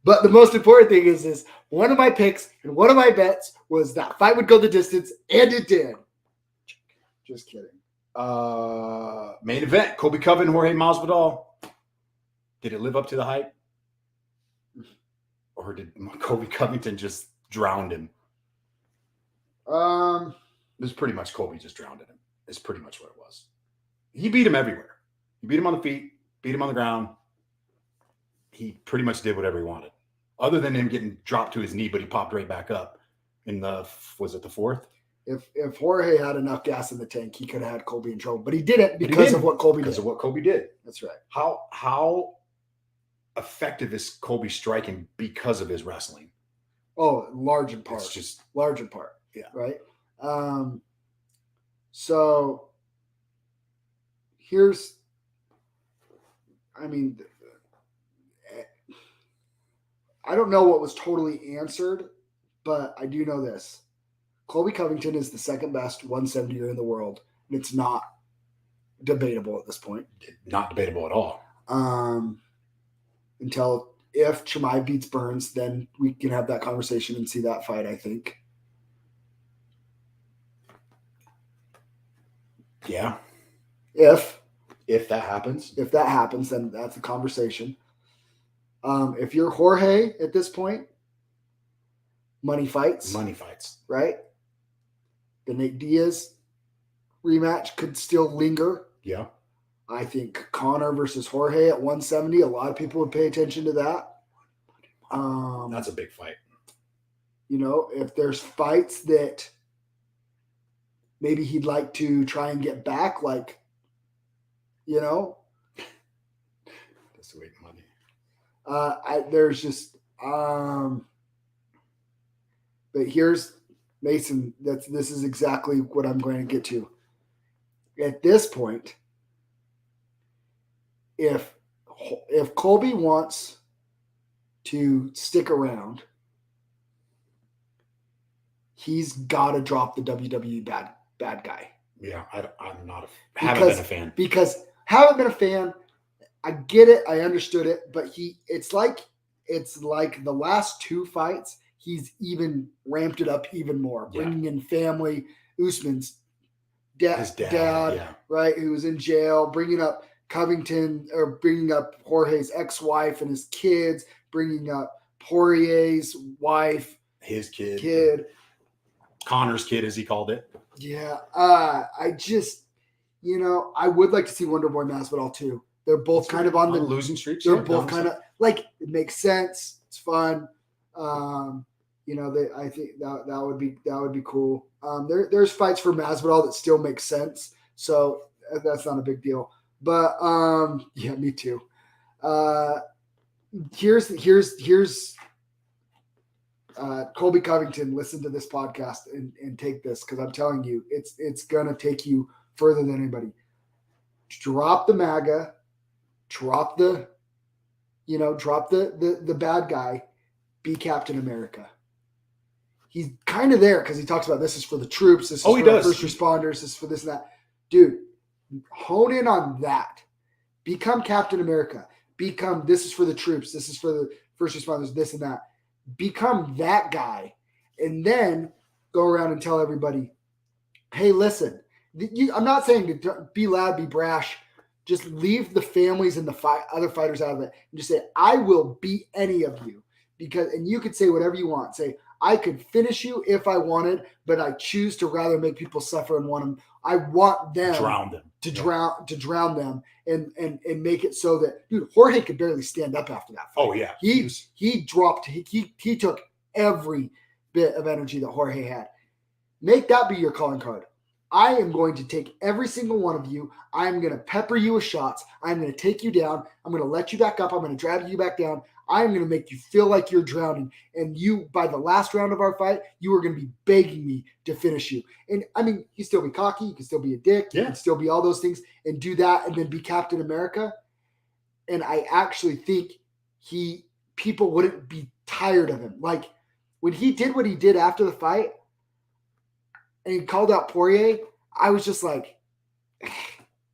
But the most important thing is one of my picks and one of my bets was that fight would go the distance, and it did. Just kidding. Main event, Colby Covington, Jorge Masvidal. Did it live up to the hype? Or did Colby Covington just drown him? It was pretty much Colby just drowned him. It's pretty much what it was. He beat him everywhere. He beat him on the feet, beat him on the ground. He pretty much did whatever he wanted, other than him getting dropped to his knee, but he popped right back up in was it the fourth? If Jorge had enough gas in the tank, he could have had Colby in trouble, but he didn't because of what Colby did. Because of what Colby did. That's right. How effective is Colby striking because of his wrestling? Oh, large in part. It's just large in part. Yeah. Right. So here's, I mean, I don't know what was totally answered, but I do know this. Colby Covington is the second best 170er in the world, and it's not debatable at this point. Not debatable at all. Until if Chimaev beats Burns, then we can have that conversation and see that fight, I think. Yeah. If that happens. If that happens, then that's a conversation. If you're Jorge at this point, money fights. Money fights. Right? the Nate Diaz rematch could still linger. Yeah. I think Conor versus Jorge at 170, a lot of people would pay attention to that. That's a big fight. You know, if there's fights that maybe he'd like to try and get back, like, you know, That's the way money. there's just, but here's Mason. This is exactly what I'm going to get to. At this point, if Colby wants to stick around, he's got to drop the WWE bad guy. Yeah, haven't been a fan. Because haven't been a fan. I get it. I understood it. But it's like the last two fights, he's even ramped it up even more, bringing in family, Usman's His dad, yeah. right, who was in jail, bringing up Covington, or bringing up Jorge's ex-wife and his kids, bringing up Poirier's wife, his kid, Connor's kid, as he called it. Yeah, I just, I would like to see Wonderboy Masvidal too. They're both kind of on the losing streak. They're both kind of like, it makes sense. It's fun. I think that would be cool. There's fights for Masvidal that still make sense, so that's not a big deal. But yeah, me too. Here's Colby Covington. Listen to this podcast and take this, because I'm telling you, it's gonna take you further than anybody. Drop the MAGA, drop the bad guy, be Captain America. He's kind of there because he talks about this is for the troops, this is for the first responders, this is for this and that. Dude, hone in on that. Become Captain America. Become, this is for the troops, this is for the first responders, this and that. Become that guy, and then go around and tell everybody, hey, listen, I'm not saying to be loud, be brash. Just leave the families and the other fighters out of it, and just say, I will beat any of you. And you could say whatever you want. Say, I could finish you if I wanted, but I choose to rather make people suffer and want them. I want them to drown them and make it so that, dude, Jorge could barely stand up after that fight. Oh yeah, he dropped. He took every bit of energy that Jorge had. Make that be your calling card. I am going to take every single one of you. I'm going to pepper you with shots. I'm going to take you down. I'm going to let you back up. I'm going to drag you back down. I'm going to make you feel like you're drowning. And you, by the last round of our fight, you are going to be begging me to finish you. And I mean, you still be cocky. You can still be a dick. You can still be all those things and do that and then be Captain America. And I actually think people wouldn't be tired of him. Like when he did what he did after the fight, and he called out Poirier, I was just like,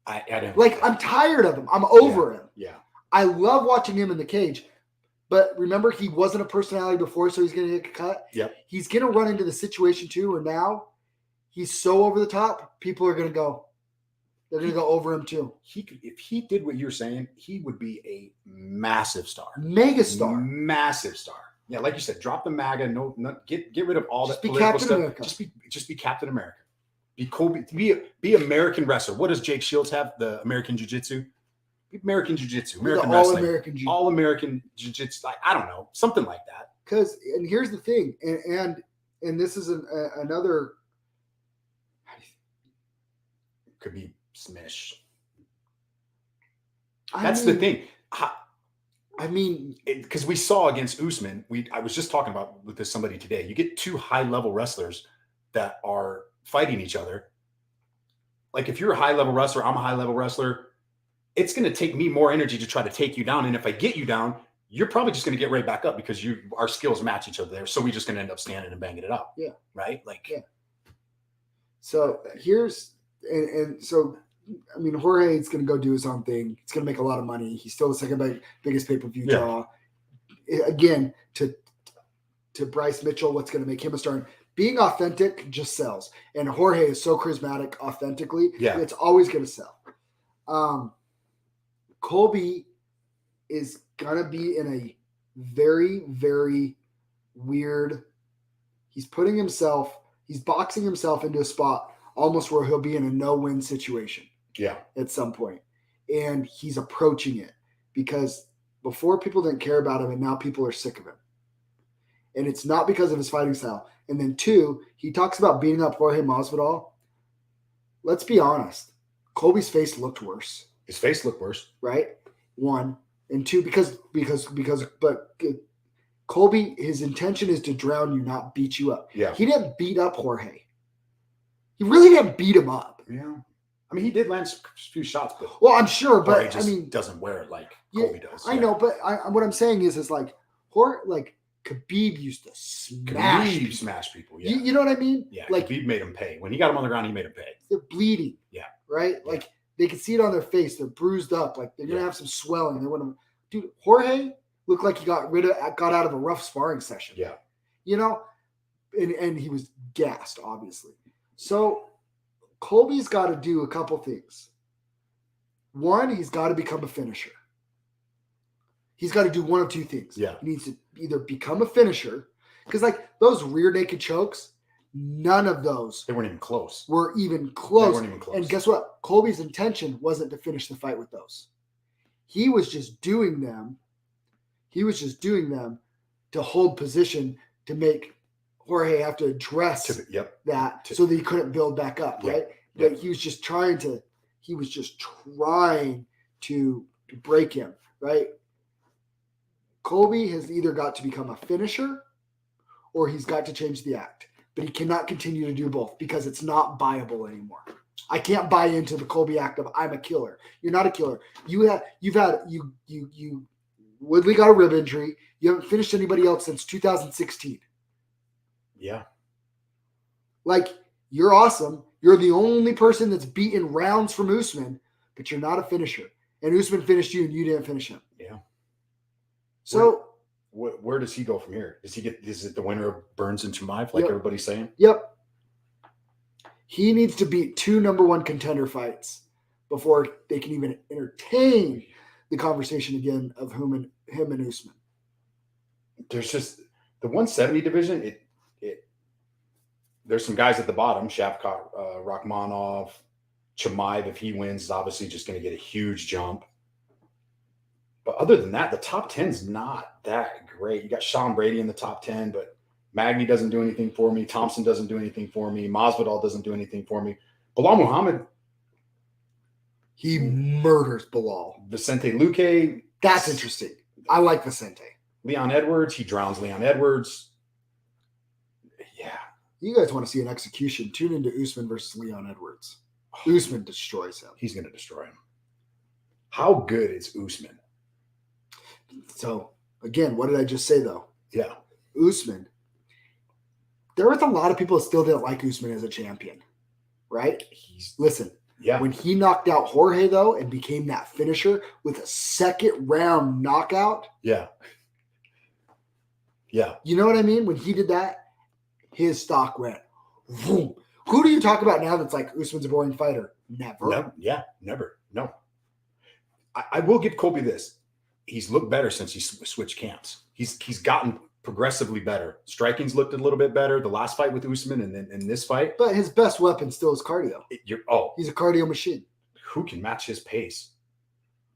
I didn't like, I'm tired of him. I'm over him. Yeah. I love watching him in the cage. But remember, he wasn't a personality before, so he's going to get cut. Yep. He's going to run into the situation too, where now he's so over the top, people are going to go. They're going to go over him too. If he did what you're saying, he would be a massive star. Mega star. Massive star. Yeah, like you said, drop the MAGA. Get rid of all that political Captain stuff. America. Just be Captain America. Be Kobe. Be American wrestler. What does Jake Shields have? The American Jiu-Jitsu. American Jiu-Jitsu. American wrestling. All American Jiu-Jitsu. I don't know, something like that. And here's the thing, and this is another. Could be smish. That's the thing. I mean, because we saw against Usman, I was just talking about with somebody today. You get two high-level wrestlers that are fighting each other. Like if you're a high-level wrestler, I'm a high-level wrestler. It's going to take me more energy to try to take you down. And if I get you down, you're probably just going to get right back up because our skills match each other there. So we're just going to end up standing and banging it out. Yeah. Right? Like. Yeah. So I mean, Jorge is going to go do his own thing. He's going to make a lot of money. He's still the second biggest pay-per-view draw. Again, to Bryce Mitchell, what's going to make him a star? Being authentic just sells. And Jorge is so charismatic authentically. Yeah. It's always going to sell. Colby is going to be in a very, very weird – he's putting himself He's boxing himself into a spot almost where he'll be in a no-win situation Yeah. at some point. And he's approaching it because before people didn't care about him and now people are sick of him. And it's not because of his fighting style. And then 2, he talks about beating up Jorge Masvidal. Let's be honest. Colby's face looked worse. His face looked worse. Right? 1. And 2, but Colby, his intention is to drown you, not beat you up. Yeah. He didn't beat up Jorge. He really didn't beat him up. Yeah. I mean, he did land a few shots, but Well, I'm sure, but Jorge just I mean, doesn't wear it like yeah, Colby does. I know, but what I'm saying is like Khabib used to smash. Khabib people. smash people. Yeah. You know what I mean? Yeah. Like Khabib made him pay. When he got him on the ground, he made him pay. they're bleeding. Yeah. Right? Yeah. Like they can see it on their face. They're bruised up. Like they're gonna Yeah. have some swelling. They're gonna, dude. Jorge looked like he got out of a rough sparring session. Yeah. You know, and he was gassed, obviously. So Colby's got to do a couple things. 1, he's got to become a finisher. He's got to do one of 2 things. Yeah. He needs to either become a finisher, because like those rear naked chokes, none of those They weren't even close. were even They close. weren't even close. And guess what? Colby's intention wasn't to finish the fight with those. He was just doing them. To hold position to make Jorge have to address that so that he couldn't build back up, right? Yep. But he was just trying to break him, right? Colby has either got to become a finisher or he's got to change the act. But he cannot continue to do both because it's not viable anymore. I can't buy into the Colby act of I'm a killer. You're not a killer. Woodley got a rib injury. You haven't finished anybody else since 2016. Yeah. Like, you're awesome. You're the only person that's beaten rounds from Usman, but you're not a finisher. And Usman finished you and you didn't finish him. Yeah. So where does he go from here? Is it the winner of Burns and Chimaev, like everybody's saying? Yep. He needs to beat 2 number 1 contender fights before they can even entertain the conversation again of him and Usman. There's just the 170 division. There's some guys at the bottom. Shavkat, Rakhmonov, Chimaev. If he wins, is obviously just going to get a huge jump. But other than that, the top 10's not that great. You got Sean Brady in the top 10, but Magny doesn't do anything for me. Thompson doesn't do anything for me. Masvidal doesn't do anything for me. Bilal Muhammad. He murders Bilal. Vicente Luque. That's interesting. I like Vicente. Leon Edwards. He drowns Leon Edwards. Yeah. You guys want to see an execution? Tune into Usman versus Leon Edwards. Usman destroys him. He's going to destroy him. How good is Usman? So, again, what did I just say, though? Yeah. Usman. There was a lot of people that still didn't like Usman as a champion, right? Listen. Yeah. When he knocked out Jorge, though, and became that finisher with a second round knockout. Yeah. Yeah. You know what I mean? When he did that, his stock went boom. Who do you talk about now that's like Usman's a boring fighter? Never. No, yeah, never. No. I will give Colby this. He's looked better since he switched camps. He's gotten progressively better. Striking's looked a little bit better. The last fight with Usman and then in this fight. But his best weapon still is cardio. He's a cardio machine. Who can match his pace?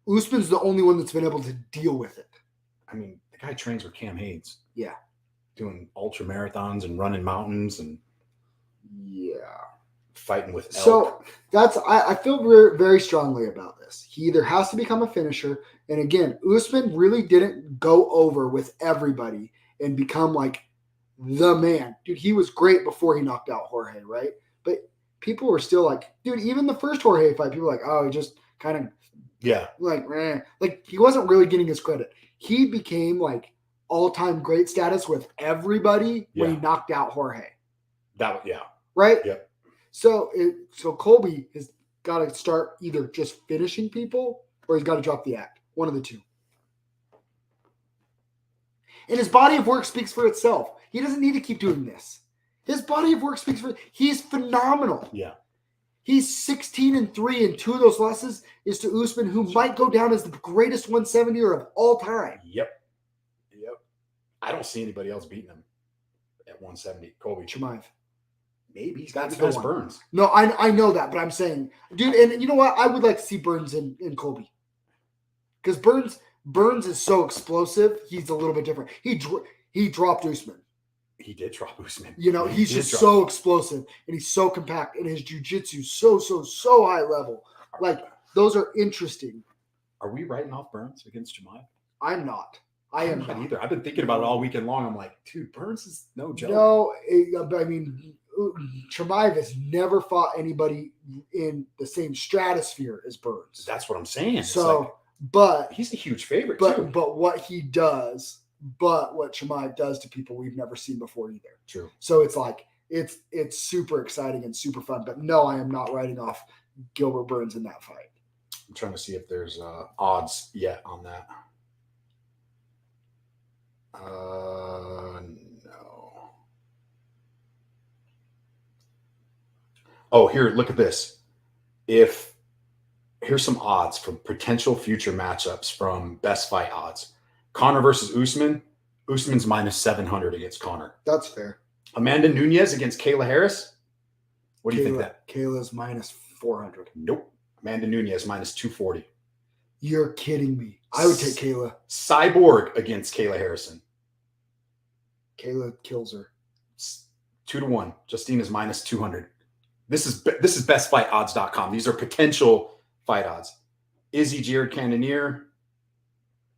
Usman's the only one that's been able to deal with it. I mean, the guy trains with Cam Hayes. Yeah. Doing ultra marathons and running mountains and fighting with elk. So that's I feel very, very strongly about this. He either has to become a finisher, and again, Usman really didn't go over with everybody and become like the man. Dude, he was great before he knocked out Jorge, right? But people were still like, dude, even the first Jorge fight, people were like, oh, he just kind of like he wasn't really getting his credit. He became like all-time great status with everybody when he knocked out Jorge. Right? Yep. So Colby has got to start either just finishing people or he's got to drop the act. One of the two. And his body of work speaks for itself. He doesn't need to keep doing this. His body of work speaks for he's phenomenal. Yeah. He's 16-3, and 2 of those losses is to Usman, who might go down as the greatest 170er of all time. Yep. I don't see anybody else beating him at 170. Colby. Chimaev. Maybe he's got That's the the best one. Burns. No, I know that, but I'm saying, dude, and you know what? I would like to see Burns in Colby. Because Burns is so explosive. He's a little bit different. He dropped Usman. He did drop Usman. You know, He he's did just drop so him. explosive, and he's so compact, and his jiu-jitsu so high level. Like, those are interesting. Are we writing off Burns against Chimaev? I'm not. I am not not. either. I've been thinking about it all weekend long. I'm like, dude, Burns is no joke. No, I mean, Chimaev has never fought anybody in the same stratosphere as Burns. That's what I'm saying. It's So, like, but he's a huge favorite too. but what he does, what Chimaev does to people we've never seen before either. True. So it's like it's super exciting and super fun. But no, I am not writing off Gilbert Burns in that fight. I'm trying to see if there's odds yet on that. No. Oh, here, look at this. Here's some odds from potential future matchups from Best Fight Odds. Conor versus Usman. Usman's minus 700 against Conor. That's fair. Amanda Nunes against Kayla Harris. What do you think of that? Kayla's minus 400. Nope. Amanda Nunes minus 240. You're kidding me. I would take Kayla. Cyborg against Kayla Harrison. Kayla kills her. 2-1. Justine is minus 200. This is bestfightodds.com. These are potential fight odds. Izzy Jared Cannonier.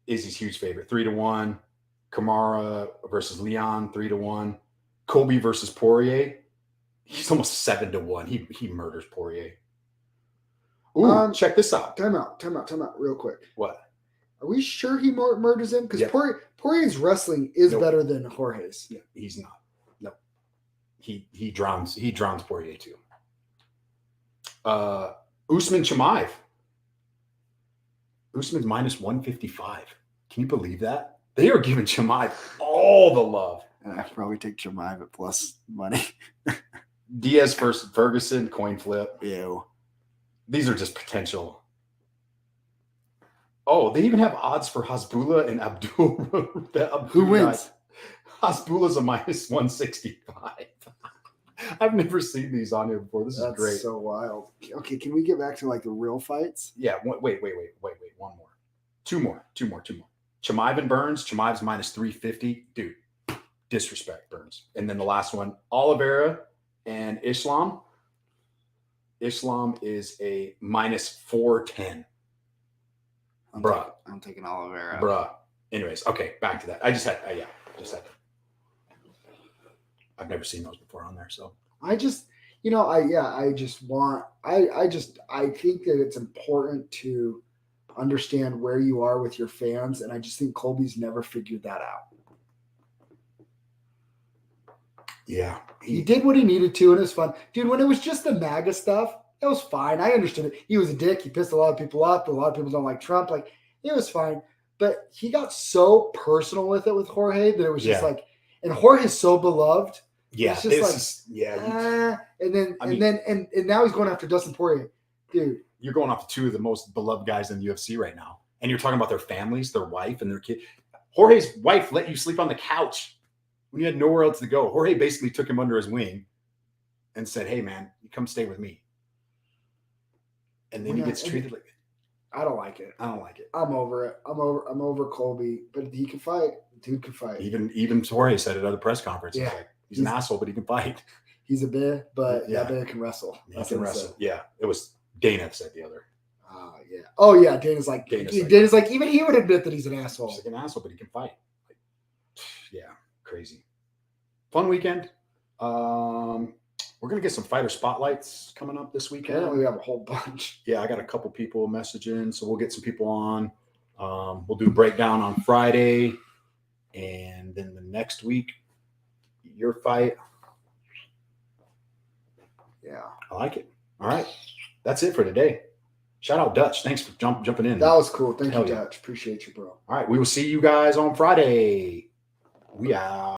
Izzy's huge favorite. 3-1. Kamara versus Leon. 3-1. Kobe versus Poirier. He's almost 7-1. He murders Poirier. Ooh, check this out. Time out, real quick. What? Are we sure he murders him? Because Yeah. Poirier's wrestling is Nope. better than Jorge's. Yeah, he's not. No. He drowns Poirier too. Usman Chimaev. Usman's minus 155. Can you believe that? They are giving Chimaev all the love. I'd probably take Chimaev at plus money. Diaz versus Ferguson, coin flip. Ew. These are just potential. Oh, they even have odds for Hasbullah and Abdul. Who wins? Hasbullah's a minus 165. I've never seen these on here before. This is That's great. so wild. Okay, can we get back to like the real fights? Yeah, wait. One more. Two more. Chimaev and Burns. Chimaev's minus 350. Dude, disrespect Burns. And then the last one, Oliveira and Islam. Islam is a minus 410. Bruh. I'm taking Oliveira. Bruh. Anyways, okay, back to that. I just had to. I've never seen those before on there, so I think that it's important to understand where you are with your fans, and I just think Colby's never figured that out. yeah. He did what he needed to, and it was fun. Dude, when it was just the MAGA stuff, it was fine. I understood it. He was a dick. He pissed a lot of people off. A lot of people don't like Trump. Like, it was fine. But he got so personal with it with Jorge that it was just like, and Jorge's so beloved. Yeah, It's just and now he's going after Dustin Poirier. Dude. You're going off to two of the most beloved guys in the UFC right now. And you're talking about their families, their wife, and their kid. Jorge's wife let you sleep on the couch when you had nowhere else to go. Jorge basically took him under his wing and said, hey, man, you come stay with me. And then he gets treated like I don't like it. I don't like it. I'm over it. I'm over Colby, but he can fight. Dude can fight. Even Jorge said at other press conferences, Yeah. like, he's an asshole, but he can fight. He's a bear, but Yeah. that bear can wrestle. He can wrestle. Yeah, it was Dana said the other. Yeah. Oh yeah. Dana's like even he would admit that he's an asshole. He's like an asshole, but he can fight. Like, yeah, crazy. Fun weekend. We're gonna get some fighter spotlights coming up this weekend. Apparently we have a whole bunch. Yeah, I got a couple people messaging, so we'll get some people on. We'll do a breakdown on Friday, and then the next week, your fight. Yeah, I like it. All right, that's it for today. Shout out Dutch. Thanks for jumping in. that was cool. Thank Hell you, yeah. Dutch. Appreciate you, bro. All right, we will see you guys on Friday. We out.